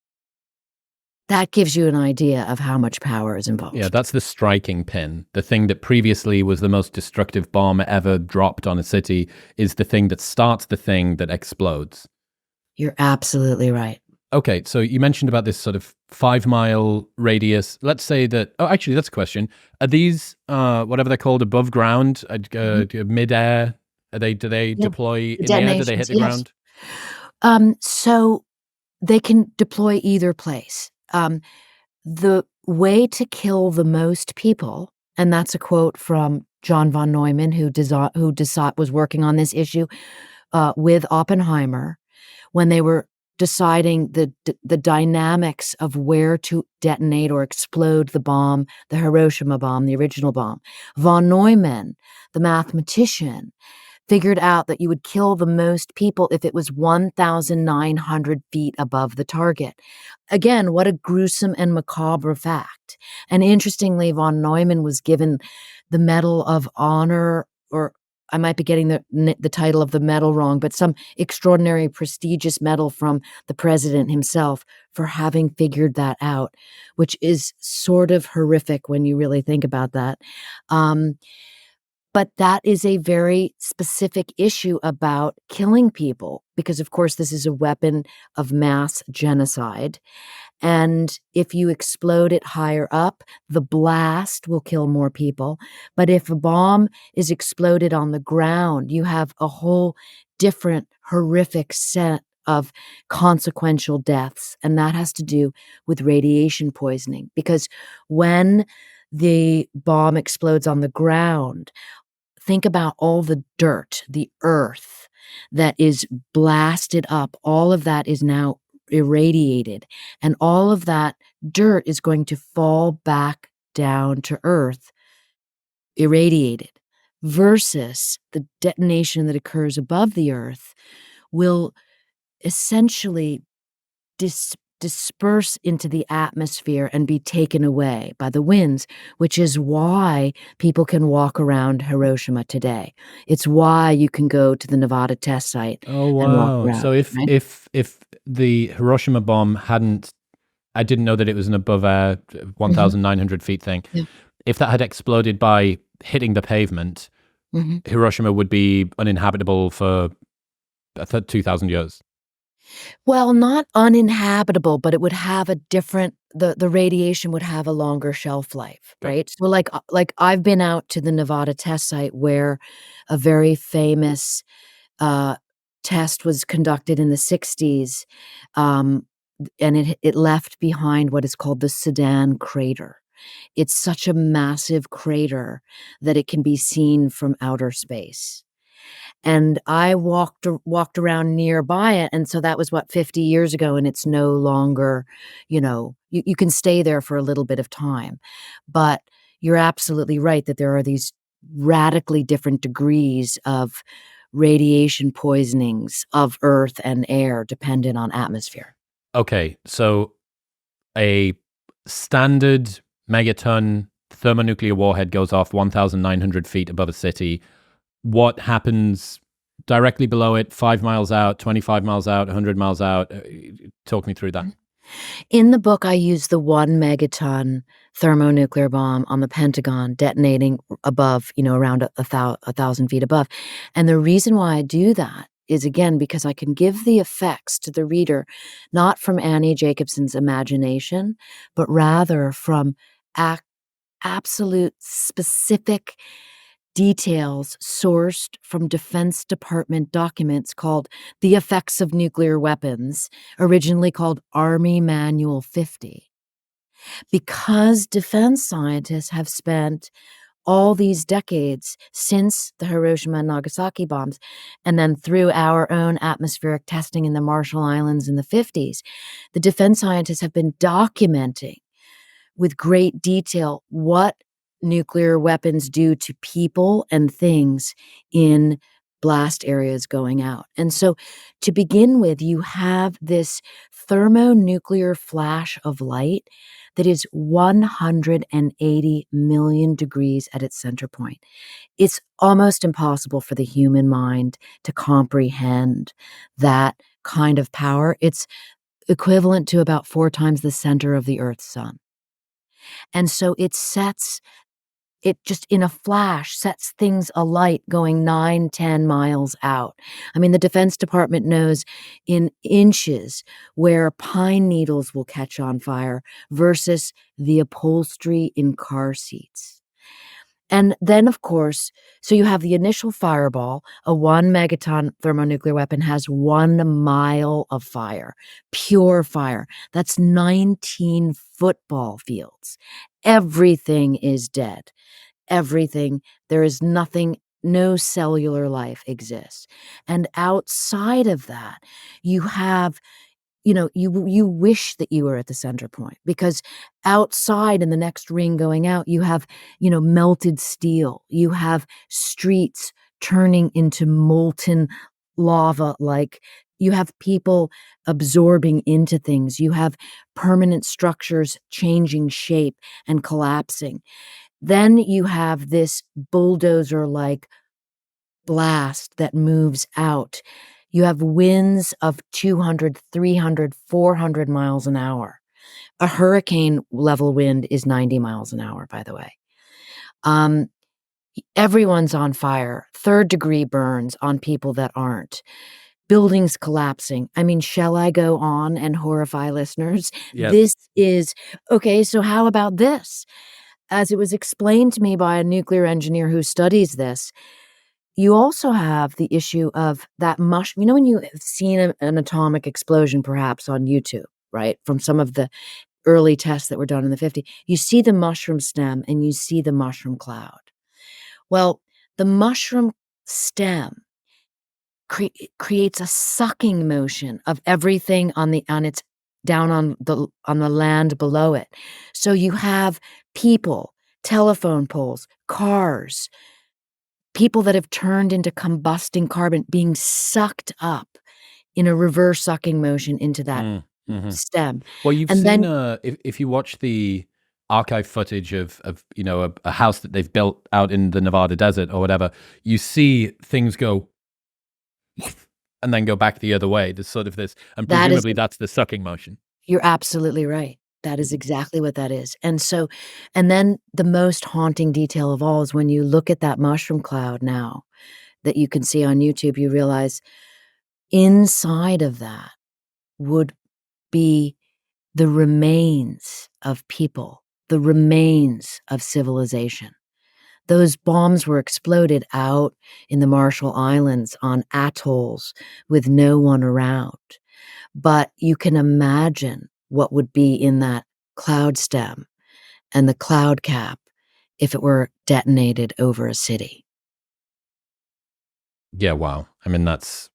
That gives you an idea of how much power is involved. Yeah, that's the striking pin. The thing that previously was the most destructive bomb ever dropped on a city is the thing that starts the thing that explodes. You're absolutely right. Okay, so you mentioned about this sort of 5-mile radius. Let's say that. Oh, actually, that's a question. Are these whatever they're called above ground, mid-air? Do they deploy in the air? Do they hit the ground? So they can deploy either place. The way to kill the most people, and that's a quote from John von Neumann, who was working on this issue with Oppenheimer, when they were deciding the dynamics of where to detonate or explode the bomb, the Hiroshima bomb, the original bomb. Von Neumann, the mathematician, figured out that you would kill the most people if it was 1,900 feet above the target. Again, what a gruesome and macabre fact. And interestingly, von Neumann was given the Medal of Honor, or I might be getting the title of the medal wrong, but some extraordinary prestigious medal from the president himself for having figured that out, which is sort of horrific when you really think about that. But that is a very specific issue about killing people, because, of course, this is a weapon of mass genocide. And if you explode it higher up, the blast will kill more people. But if a bomb is exploded on the ground, you have a whole different horrific set of consequential deaths. And that has to do with radiation poisoning, because when the bomb explodes on the ground, think about all the dirt, the earth that is blasted up. All of that is now irradiated, and all of that dirt is going to fall back down to earth irradiated, versus the detonation that occurs above the earth will essentially disperse into the atmosphere and be taken away by the winds, which is why people can walk around Hiroshima today. It's why you can go to the Nevada test site Oh and walk wow! around, So if right? if the Hiroshima bomb hadn't, I didn't know that it was an above air Mhm. 1,900 feet thing. Yeah. If that had exploded by hitting the pavement, Mhm. Hiroshima would be uninhabitable for 2,000 years. Well, not uninhabitable, but it would have a different the radiation would have a longer shelf life, Okay. right? So, like, I've been out to the Nevada test site where a very famous, uh, test was conducted in the '60s, um, and it left behind what is called the Sedan crater. It's such a massive crater that it can be seen from outer space. And I walked around nearby it, and so that was, what, 50 years ago, and it's no longer, you can stay there for a little bit of time. But you're absolutely right that there are these radically different degrees of radiation poisonings of earth and air dependent on atmosphere. Okay, so a standard megaton thermonuclear warhead goes off 1,900 feet above a city. What happens directly below it, 5 miles out, 25 miles out, 100 miles out? Talk me through that. In the book, I use the 1 megaton thermonuclear bomb on the Pentagon detonating above, around a thousand feet above. And the reason why I do that is, again, because I can give the effects to the reader, not from Annie Jacobsen's imagination, but rather from ac- absolute specific details sourced from Defense Department documents called The Effects of Nuclear Weapons, originally called Army Manual 50. Because defense scientists have spent all these decades since the Hiroshima and Nagasaki bombs, and then through our own atmospheric testing in the Marshall Islands in the '50s, the defense scientists have been documenting with great detail what nuclear weapons do to people and things in blast areas going out. And so, to begin with, you have this thermonuclear flash of light that is 180 million degrees at its center point. It's almost impossible for the human mind to comprehend that kind of power. It's equivalent to about 4 times the center of the Earth's sun. And so it just in a flash sets things alight going 9, 10 miles out. I mean, the Defense Department knows in inches where pine needles will catch on fire versus the upholstery in car seats. And then, of course, so you have the initial fireball. A 1 megaton thermonuclear weapon has 1 mile of fire, pure fire. That's 19 football fields. Everything is dead. Everything. There is nothing, no cellular life exists. And outside of that, you have, you wish that you were at the center point, because outside in the next ring going out, you have, melted steel. You have streets turning into molten lava, like you have people absorbing into things. You have permanent structures changing shape and collapsing. Then you have this bulldozer like blast that moves out. You have winds of 200, 300, 400 miles an hour. A hurricane level wind is 90 miles an hour, by the way. Um, Everyone's on fire. Third degree burns on people that aren't. Buildings collapsing. I mean, shall I go on and horrify listeners? Yes. This is okay. So, how about this? As it was explained to me by a nuclear engineer who studies this, you also have the issue of that mush. When you have seen an atomic explosion, perhaps on YouTube, right, from some of the early tests that were done in the '50s, you see the mushroom stem and you see the mushroom cloud. Well, the mushroom stem creates a sucking motion of everything on its down on the land below it. So you have people, telephone poles, cars, people that have turned into combusting carbon being sucked up in a reverse sucking motion into that stem. Well, you've And seen then if you watch the archive footage of a house that they've built out in the Nevada desert or whatever, you see things go and then go back the other way. There's sort of this, and that is presumably that's the sucking motion. You're absolutely right. That is exactly what that is. And then the most haunting detail of all is when you look at that mushroom cloud now that you can see on YouTube, you realize inside of that would be the remains of people, the remains of civilization. Those bombs were exploded out in the Marshall Islands on atolls with no one around. But you can imagine what would be in that cloud stem and the cloud cap if it were detonated over a city. Yeah, wow. I mean, that's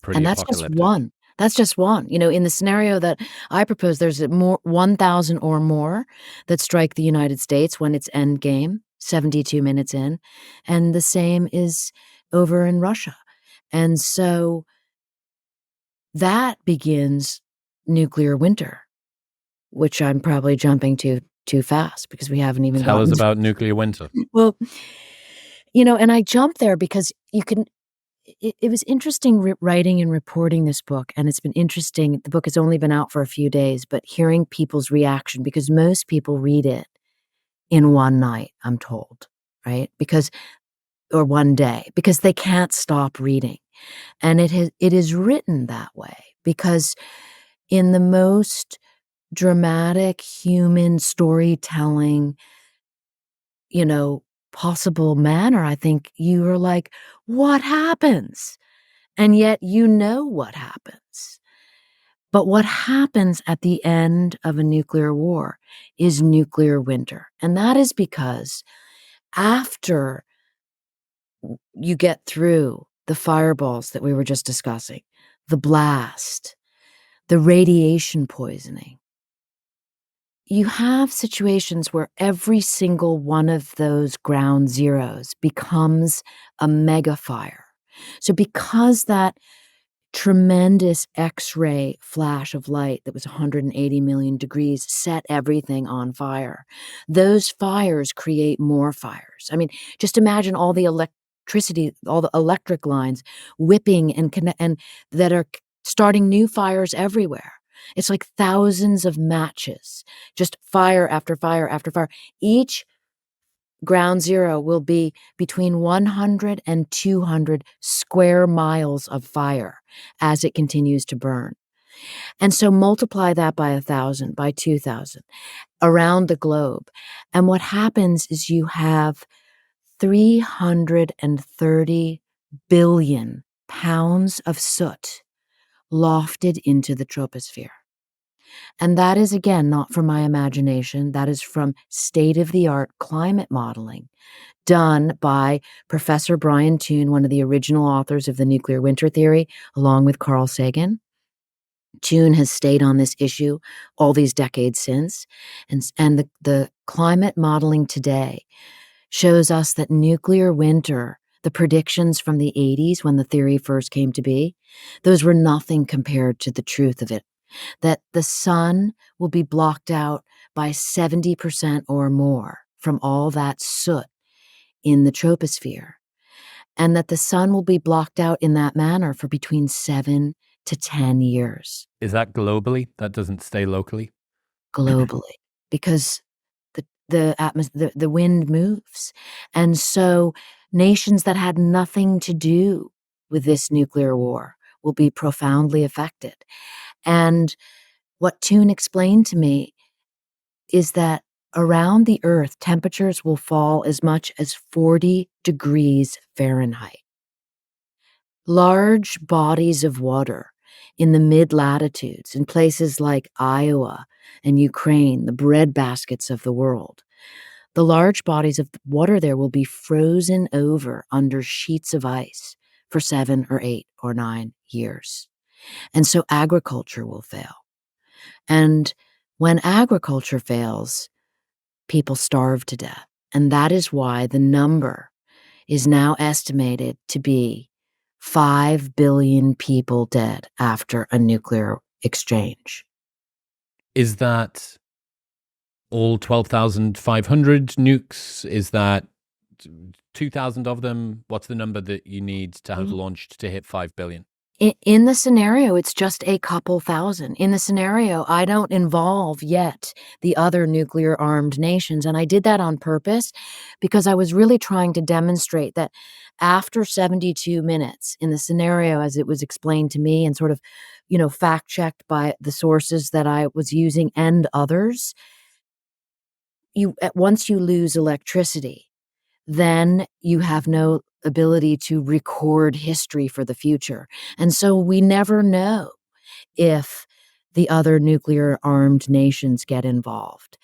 pretty And that's just apocalyptic. one. That's just one. In the scenario that I propose, there's 1,000 or more that strike the United States when it's end game, 72 minutes in, and the same is over in Russia. And so that begins nuclear winter, which I'm probably jumping too fast because we haven't even Tell us gotten about nuclear winter. Well, and I jumped there because it was interesting writing and reporting this book, and it's been interesting. The book has only been out for a few days, but hearing people's reaction, because most people read it in one night, I'm told, right? Or one day, because they can't stop reading. And it is written that way because in the most dramatic human storytelling, possible manner, I think you are like, what happens? And yet what happens. But what happens at the end of a nuclear war is nuclear winter. And that is because after you get through the fireballs that we were just discussing, the blast, the radiation poisoning, you have situations where every single one of those ground zeros becomes a mega fire. So because that tremendous X-ray flash of light that was 180 million degrees set everything on fire, those fires create more fires. I mean, just imagine all the electricity, all the electric lines whipping and that are starting new fires everywhere. It's like thousands of matches, just fire after fire after fire. Each ground zero will be between 100 and 200 square miles of fire as it continues to burn. And so multiply that by 1,000, by 2,000 around the globe. And what happens is you have 330 billion pounds of soot lofted into the troposphere. And that is, again, not from my imagination. That is from state-of-the-art climate modeling done by Professor Brian Toon, one of the original authors of the nuclear winter theory, along with Carl Sagan. Toon has stayed on this issue all these decades since. And the climate modeling today shows us that nuclear winter, the predictions from the 80s when the theory first came to be, those were nothing compared to the truth of it. That the sun will be blocked out by 70% or more from all that soot in the troposphere, and that the sun will be blocked out in that manner for between 7 to 10 years. Is that globally? That doesn't stay locally? Globally, because the wind moves. And so nations that had nothing to do with this nuclear war will be profoundly affected. And what Toon explained to me is that around the Earth, temperatures will fall as much as 40 degrees Fahrenheit. Large bodies of water in the mid-latitudes, in places like Iowa and Ukraine, the breadbaskets of the world, the large bodies of water there will be frozen over under sheets of ice for 7 or 8 or 9 years. And so agriculture will fail. And when agriculture fails, people starve to death. And that is why the number is now estimated to be 5 billion people dead after a nuclear exchange. Is that all 12,500 nukes? Is that 2,000 of them? What's the number that you need to have launched to hit 5 billion? In the scenario, it's just a couple thousand. In the scenario, I don't involve yet the other nuclear-armed nations, and I did that on purpose because I was really trying to demonstrate that after 72 minutes in the scenario as it was explained to me and sort of, fact-checked by the sources that I was using and others, once you lose electricity, then you have no ability to record history for the future. And so we never know if the other nuclear-armed nations get involved.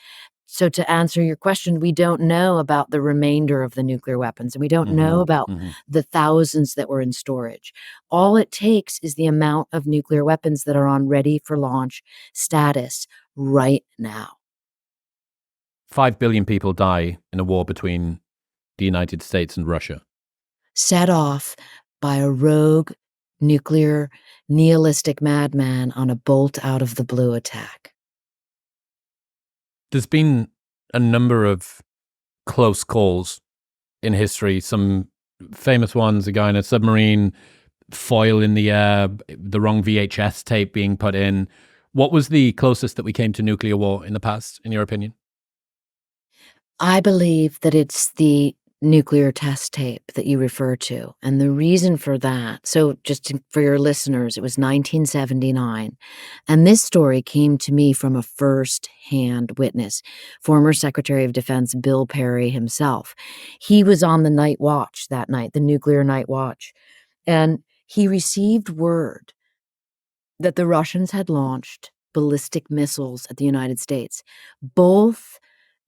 So to answer your question, we don't know about the remainder of the nuclear weapons, and we don't know about the thousands that were in storage. All it takes is the amount of nuclear weapons that are on ready for launch status right now. 5 billion people die in a war between the United States and Russia. Set off by a rogue, nuclear, nihilistic madman on a bolt-out-of-the-blue attack. There's been a number of close calls in history, some famous ones, a guy in a submarine, foil in the air, the wrong VHS tape being put in. What was the closest that we came to nuclear war in the past, in your opinion? I believe that it's the nuclear test tape that you refer to. And the reason for that, for your listeners, it was 1979. And this story came to me from a first-hand witness, former Secretary of Defense Bill Perry himself. He was on the night watch that night, the nuclear night watch. And he received word that the Russians had launched ballistic missiles at the United States, both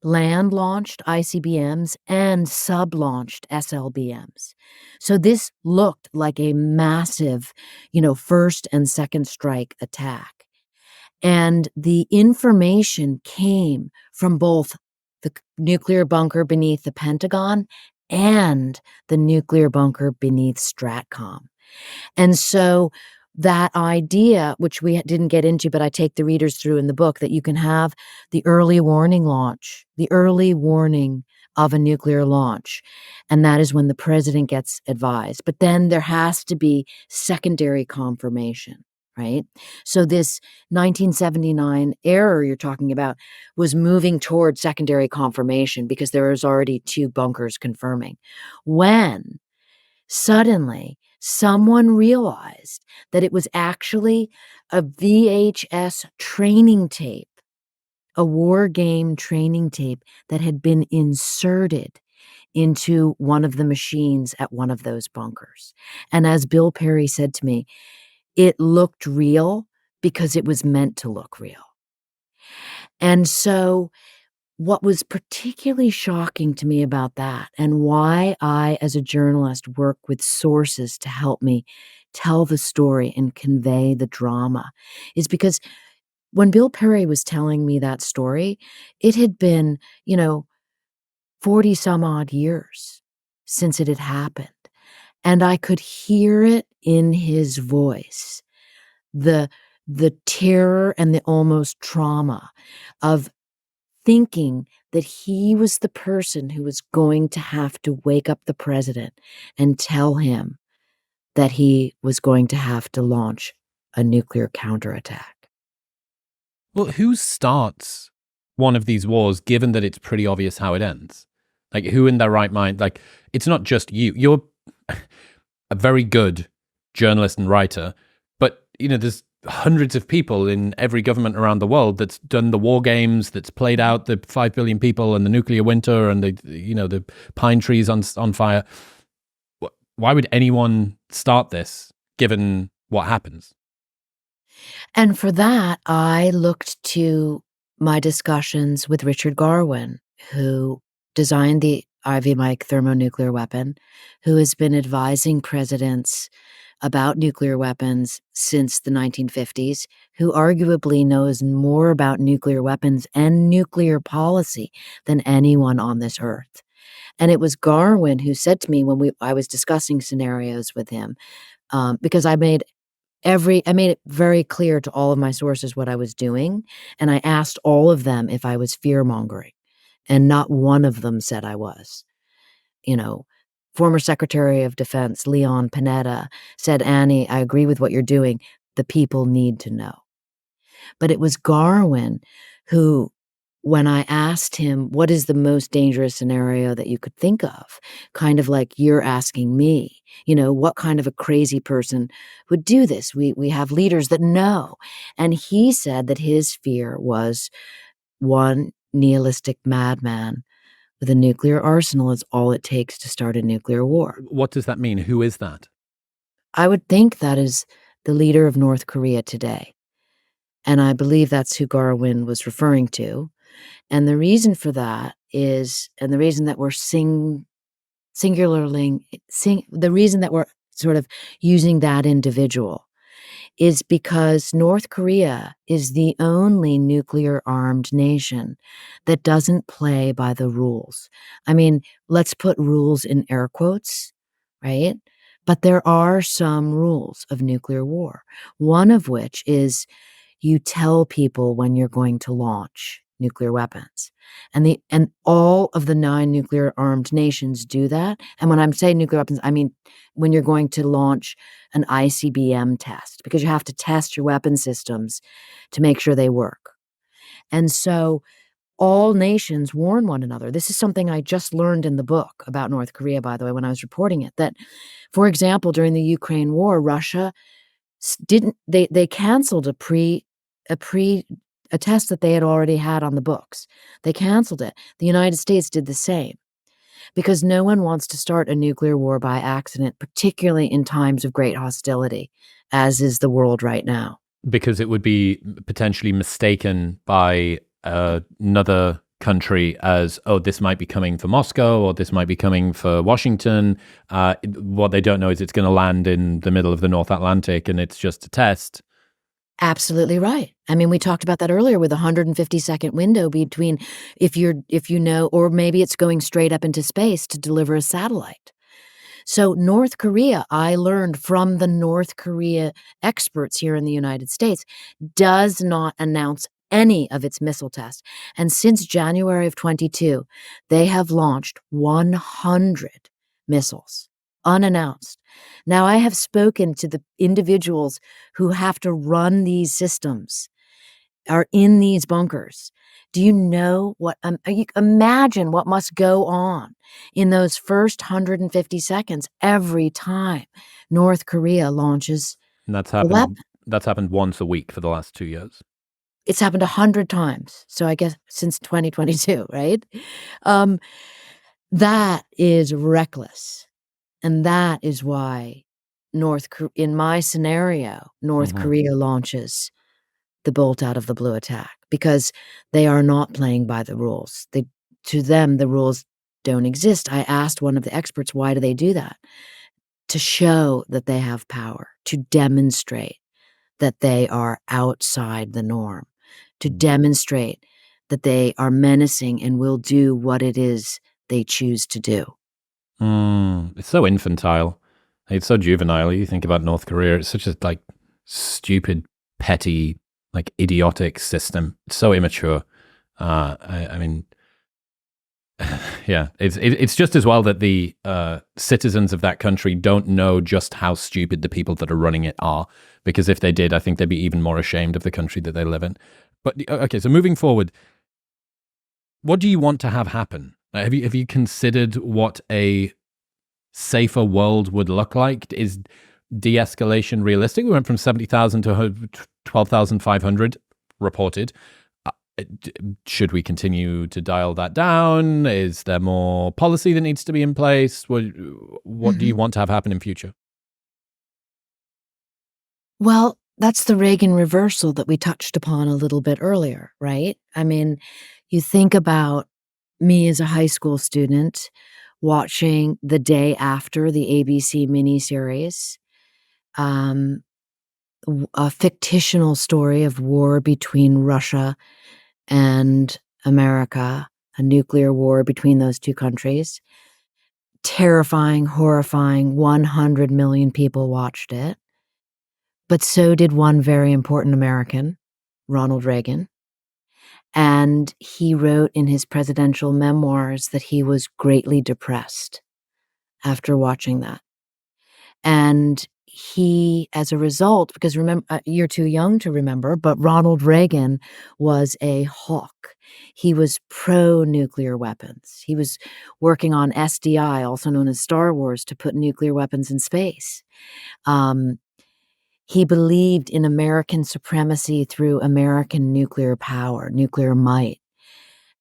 land-launched ICBMs and sub-launched SLBMs. So this looked like a massive, first and second strike attack. And the information came from both the nuclear bunker beneath the Pentagon and the nuclear bunker beneath Stratcom. And so that idea, which we didn't get into, but I take the readers through in the book, that you can have the early warning launch, the early warning of a nuclear launch, and that is when the president gets advised. But then there has to be secondary confirmation, right? So this 1979 error you're talking about was moving toward secondary confirmation because there was already 2 bunkers confirming. When suddenly someone realized that it was actually a VHS training tape, a war game training tape that had been inserted into one of the machines at one of those bunkers. And as Bill Perry said to me, it looked real because it was meant to look real. And so what was particularly shocking to me about that, and why I, as a journalist, work with sources to help me tell the story and convey the drama, is because when Bill Perry was telling me that story, it had been, 40 some odd years since it had happened. And I could hear it in his voice, the terror and the almost trauma of thinking that he was the person who was going to have to wake up the president and tell him that he was going to have to launch a nuclear counterattack. Well, who starts one of these wars, given that it's pretty obvious how it ends? Like, who in their right mind? Like, it's not just you. You're a very good journalist and writer, but, there's hundreds of people in every government around the world that's done the war games, that's played out the 5 billion people and the nuclear winter and the pine trees on fire. Why would anyone start this, given what happens? And for that, I looked to my discussions with Richard Garwin, who designed the Ivy Mike thermonuclear weapon, who has been advising presidents about nuclear weapons since the 1950s, who arguably knows more about nuclear weapons and nuclear policy than anyone on this earth. And it was Garwin who said to me when I was discussing scenarios with him, because I made it very clear to all of my sources what I was doing, and I asked all of them if I was fear-mongering, and not one of them said I was. You know, former Secretary of Defense Leon Panetta said, "Annie, I agree with what you're doing. The people need to know." But it was Garwin who, when I asked him, "What is the most dangerous scenario that you could think of?" Kind of like you're asking me, what kind of a crazy person would do this? We have leaders that know. And he said that his fear was one nihilistic madman with a nuclear arsenal is all it takes to start a nuclear war. What does that mean? Who is that? I would think that is the leader of North Korea today. And I believe that's who Garwin was referring to. And the reason for that is, and the reason that we're the reason that we're sort of using that individual is because North Korea is the only nuclear-armed nation that doesn't play by the rules. I mean, let's put rules in air quotes, right? But there are some rules of nuclear war, one of which is you tell people when you're going to launch nuclear weapons. And all of the 9 nuclear-armed nations do that. And when I'm saying nuclear weapons, I mean when you're going to launch an ICBM test, because you have to test your weapon systems to make sure they work. And so all nations warn one another. This is something I just learned in the book about North Korea, by the way, when I was reporting it, that, for example, during the Ukraine war, Russia they canceled a test that they had already had on the books. They canceled it. The United States did the same because no one wants to start a nuclear war by accident, particularly in times of great hostility, as is the world right now. Because it would be potentially mistaken by another country as, oh, this might be coming for Moscow or this might be coming for Washington. What they don't know is it's going to land in the middle of the North Atlantic and it's just a test. Absolutely right. I mean, we talked about that earlier with a 150-second window between if you know, or maybe it's going straight up into space to deliver a satellite. So North Korea, I learned from the North Korea experts here in the United States, does not announce any of its missile tests. And since January of 22, they have launched 100 missiles unannounced. Now, I have spoken to the individuals who have to run these systems, are in these bunkers. Do you know what? Imagine what must go on in those first 150 seconds every time North Korea launches And that's a weapon. happened once a week for the last 2 years. It's happened 100 times. So I guess since 2022, right? That is reckless. And that is why in my scenario, North Korea launches the bolt out of the blue attack because they are not playing by the rules. To them, the rules don't exist. I asked one of the experts, why do they do that? To show that they have power, to demonstrate that they are outside the norm, to demonstrate that they are menacing and will do what it is they choose to do. It's so infantile. It's so juvenile. You think about North Korea, it's such a stupid, petty, idiotic system. It's so immature. I mean, yeah, it's just as well that the citizens of that country don't know just how stupid the people that are running it are. Because if they did, I think they'd be even more ashamed of the country that they live in. But okay, so moving forward, what do you want to have happen? Have you considered what a safer world would look like? Is de-escalation realistic? We went from 70,000 to 12,500 reported. Should we continue to dial that down? Is there more policy that needs to be in place? What do you want to have happen in future? Well, that's the Reagan reversal that we touched upon a little bit earlier, right? I mean, you think about me as a high school student watching the day after the ABC miniseries, a fictional story of war between Russia and America, a nuclear war between those two countries. Terrifying, horrifying, 100 million people watched it. But so did one very important American, Ronald Reagan. And he wrote in his presidential memoirs that he was greatly depressed after watching that. And he, as a result, because remember, you're too young to remember, but Ronald Reagan was a hawk. He was pro-nuclear weapons. He was working on SDI, also known as Star Wars, to put nuclear weapons in space. He believed in American supremacy through American nuclear power, nuclear might.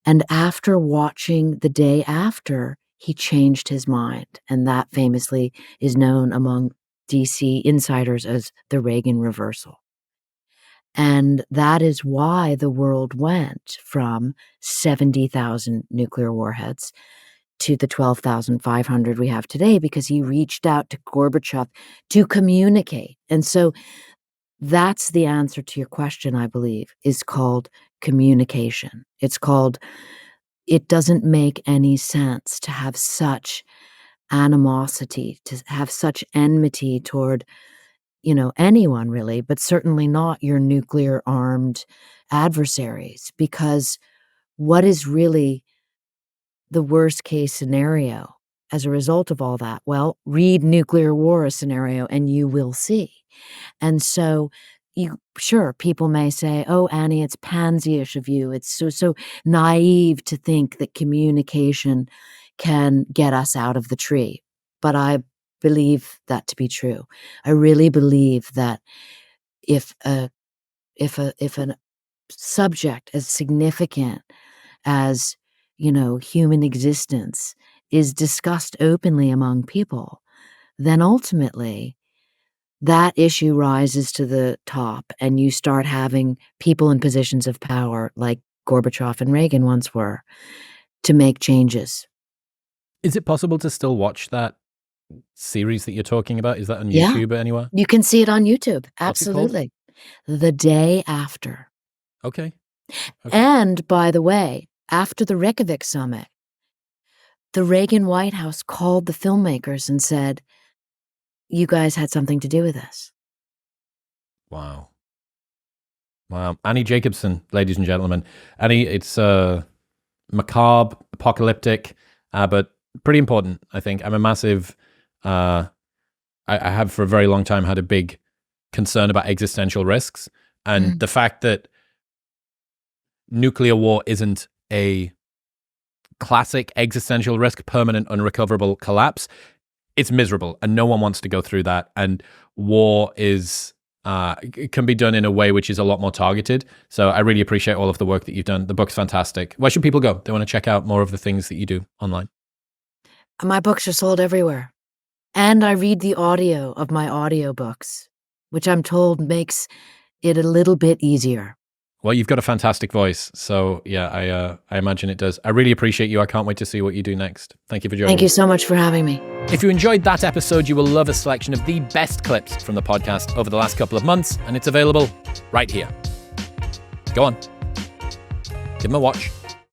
And after watching the day after, he changed his mind. And that famously is known among DC insiders as the Reagan reversal. And that is why the world went from 70,000 nuclear warheads to the 12,500 we have today, because he reached out to Gorbachev to communicate. And so that's the answer to your question, I believe, is called communication. It's called, it doesn't make any sense to have such animosity, to have such enmity toward, anyone really, but certainly not your nuclear armed adversaries, because what is really the worst case scenario as a result of all that? Well, read Nuclear War scenario and you will see. And so people may say, oh, Annie, it's pansy-ish of you. It's so naive to think that communication can get us out of the tree. But I believe that to be true. I really believe that if a subject as significant as, human existence is discussed openly among people, then ultimately that issue rises to the top and you start having people in positions of power like Gorbachev and Reagan once were to make changes. Is it possible to still watch that series that you're talking about? Is that on Yeah. YouTube or anywhere? You can see it on YouTube. What's it called? Absolutely. The Day After. Okay. And by the way, after the Reykjavik summit, the Reagan White House called the filmmakers and said, you guys had something to do with this. Wow. Annie Jacobsen, ladies and gentlemen. Annie, it's macabre, apocalyptic, but pretty important, I think. I'm a massive, I have for a very long time had a big concern about existential risks. And the fact that nuclear war isn't a classic existential risk, permanent, unrecoverable collapse, it's miserable and no one wants to go through that. And war is, it can be done in a way which is a lot more targeted. So I really appreciate all of the work that you've done. The book's fantastic. Where should people go? They want to check out more of the things that you do online. My books are sold everywhere. And I read the audio of my audiobooks, which I'm told makes it a little bit easier. Well, you've got a fantastic voice. So yeah, I imagine it does. I really appreciate you. I can't wait to see what you do next. Thank you for joining me. Thank you so much for having me. If you enjoyed that episode, you will love a selection of the best clips from the podcast over the last couple of months, and it's available right here. Go on. Give them a watch.